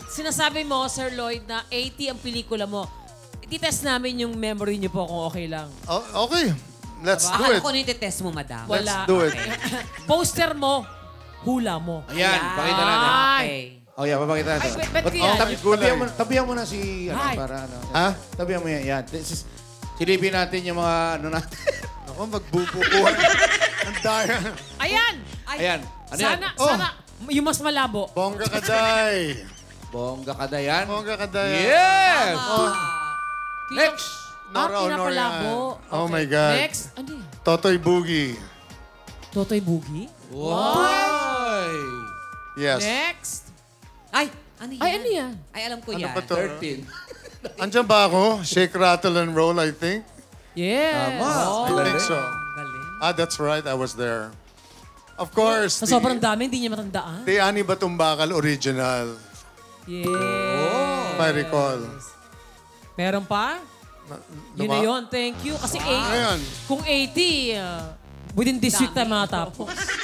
sinasabi mo, Sir Lloyd, na 80 ang pelikula mo. I-test namin yung memory niyo po kung okay lang. Okay. Let's do Akala it. ko nito test mo, madam. Wala. do it. Poster mo, hula mo. Ayan, pakita natin. Okay. Oh, yeah, papakita natin. Ay, bet ko yan. Tabihan mo na si, Hi. para ano. Ha? Tabihan mo yan. Yan. Silipin natin yung mga, ano natin. Ako, magbubukuhan. Ang daya. Ayan! Ayan. Ano yan? Sana, yung mas malabo. Bongga kaday. Bongga ka na yan. Bongga kaday. Yes! Oh, Next! Nora Honor pinapalabo. yan. Oh my God. Next, ano yan? Totoy Boogie. Totoy Boogie? Why? Yes. Next. Ay, ano yan? Ay, ano yan? Ay, alam ko Ano yan. ba to? 13. Andiyan ba ako? Shake, rattle, and roll, I think. Yes. Tama. Oh. I think so. Galing. That's right. I was there. Of course. Sa sobrang dami, hindi niya matandaan. The Ani Batumbakal original. Yes. If I recall. Meron pa? Yun na yun. Thank you. Kasi Ayan. kung 80, within this week tayo matapos.